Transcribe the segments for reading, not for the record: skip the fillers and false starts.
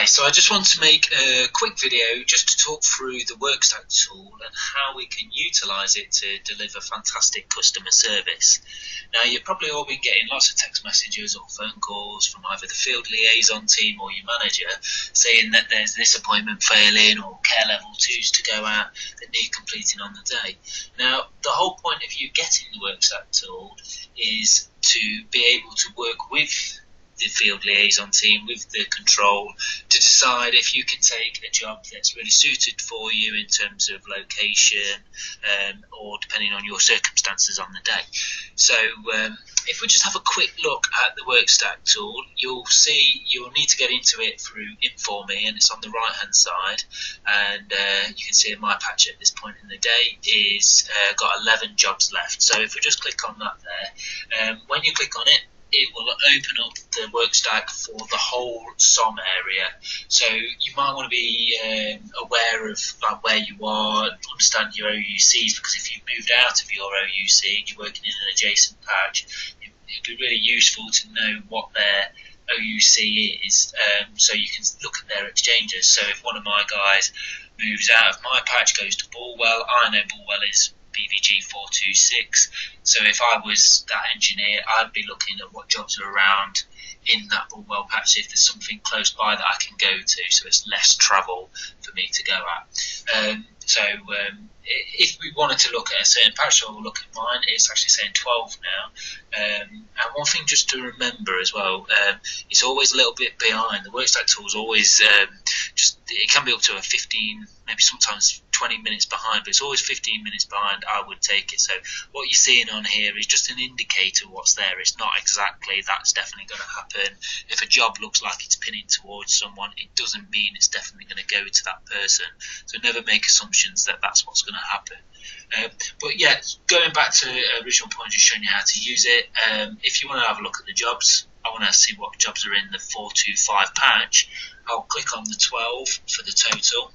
Hi, so I just want to make a quick video just to talk through the workstack tool and how we can utilise it to deliver fantastic customer service. Now, you've probably all been getting lots of text messages or phone calls from either the field liaison team or your manager saying that there's this appointment failing or care level 2s to go out that need completing on the day. Now, the whole point of you getting the workstack tool is to be able to work with the field liaison team, with the control, to decide if you can take a job that's really suited for you in terms of location or depending on your circumstances on the day. So if we just have a quick look at the workstack tool, you'll see you'll need to get into it through Inform Me, and it's on the right hand side, and you can see in my patch at this point in the day is got 11 jobs left. So if we just click on that there, when you click on it, it will open up the workstack for the whole SOM area. So you might want to be aware of where you are, understand your OUCs, because if you've moved out of your OUC and you're working in an adjacent patch, it'd be really useful to know what their OUC is, so you can look at their exchanges. So if one of my guys moves out of my patch, goes to Bulwell, I know Bulwell is BVG425, so if I was that engineer, I'd be looking at what jobs are around in that Bulwell patch, if there's something close by that I can go to, so it's less travel for me to go at. If we wanted to look at a certain patch, so we'll look at mine, it's actually saying 12 now. And one thing just to remember as well, it's always a little bit behind. The workstack tool is always it can be up to a 15, maybe sometimes 20 minutes behind, but it's always 15 minutes behind. I would take it. So what you're seeing on here is just an indicator of what's there. It's not exactly that's definitely going to happen. If a job looks like it's pinning towards someone, it doesn't mean it's definitely going to go to that person. So never make assumptions that that's what's going to happen. But yeah, going back to the original point, just showing you how to use it. If you want to have a look at the jobs, I want to see what jobs are in the 425 patch. I'll click on the 12 for the total,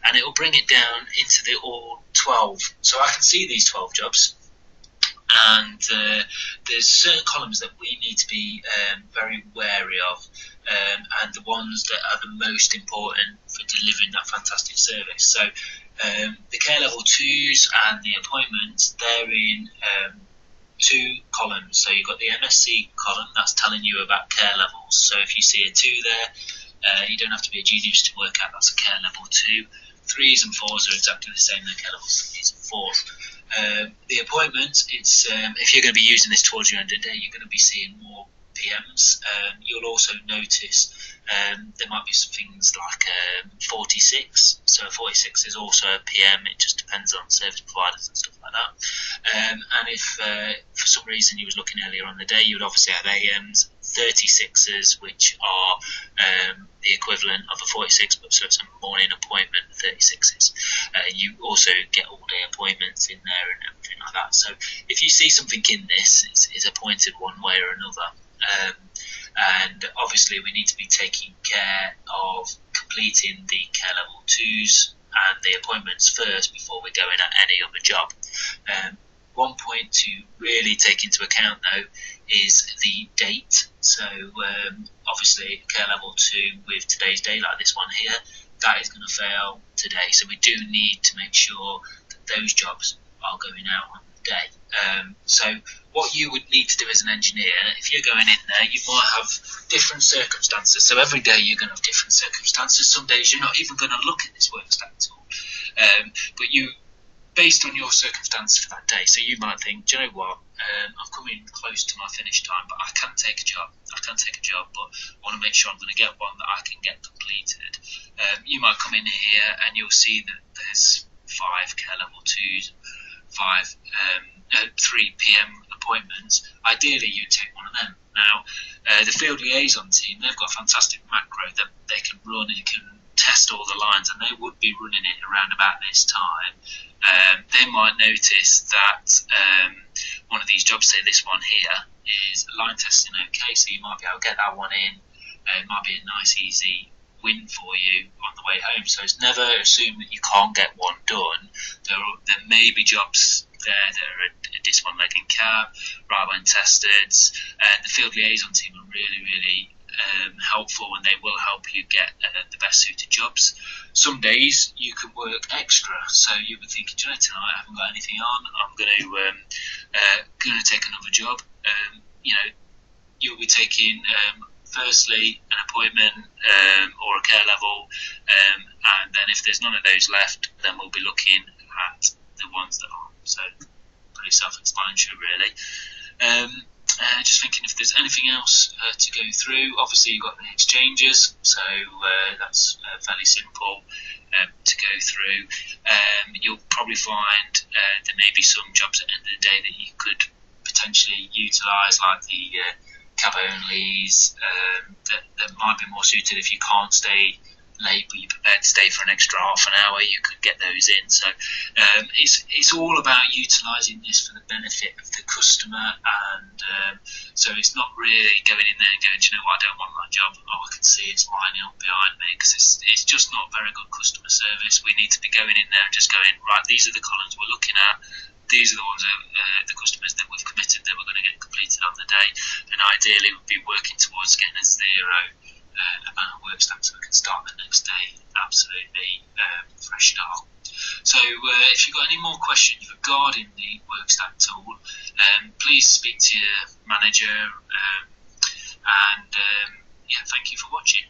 and it will bring it down into the all 12. So I can see these 12 jobs, and there's certain columns that we need to be very wary of, and the ones that are the most important for delivering that fantastic service. So the care level 2s and the appointments, they're in two columns. So you've got the MSc column, that's telling you about care levels. So if you see a 2 there, you don't have to be a genius to work out that's a care level 2. 3s and 4s are exactly the same, they're care level 3s and 4s. The appointments, it's if you're going to be using this towards your end of the day, you're going to be seeing more PMs. You'll also notice there might be some things like 46. So 46 is also a PM. It just depends on service providers and stuff like that. And if for some reason you was looking earlier on the day, you would obviously have AMs, 36s, which are the equivalent of a 46, but so it's a morning appointment, 36s. You also get all day appointments in there and everything like that. So if you see something in this, it's appointed one way or another. And obviously we need to be taking care of completing the care level 2s and the appointments first before we're going at any other job. One point to really take into account though is the date. So obviously care level 2 with today's date, like this one here, that is going to fail today. So we do need to make sure that those jobs are going out on the day. So what you would need to do as an engineer, if you're going in there, you might have different circumstances. So every day you're going to have different circumstances. Some days you're not even going to look at this workstack tool, but you, based on your circumstances for that day. So you might think, do you know what, I'm coming close to my finish time, but I can take a job. But I want to make sure I'm going to get one that I can get completed. You might come in here and you'll see that there's 5 care level 2s, 3 PM appointments. Ideally, you'd take one of them. Now, the field liaison team, they've got a fantastic macro that they can run. You can test all the lines, and they would be running it around about this time. They might notice that one of these jobs, say this one here, is line testing okay, so you might be able to get that one in. It might be a nice, easy win for you on the way home. So it's never assume that you can't get one done. There may be jobs there that are a dis one leg in cab, right when tested, and the field liaison team are really helpful, and they will help you get the best suited jobs. Some days you can work extra, so you'll be thinking, tonight I haven't got anything on, I'm going to take another job. You'll be taking firstly an appointment or a care level, and then if there's none of those left, then we'll be looking at the ones that are. So pretty self-explanatory, really. Just thinking if there's anything else to go through. Obviously you've got the exchanges, so that's fairly simple to go through. You'll probably find there may be some jobs at the end of the day that you could potentially utilise, like the cab onlys, that might be more suited if you can't stay late but you're prepared to stay for an extra half an hour. You could get those in. So it's all about utilising this for the benefit of the customer, and so it's not really going in there and going, do you know what, I don't want that job, I can see it's lining up behind me, because it's just not very good customer service. We need to be going in there and just going, right, these are the columns we're looking at, these are the ones the customers that we've committed that we're going to get completed on the day, and ideally we'll be working towards getting a zero amount of workstack so we can start the next day absolutely fresh start. So if you've got any more questions regarding the workstack tool, please speak to your manager, and thank you for watching.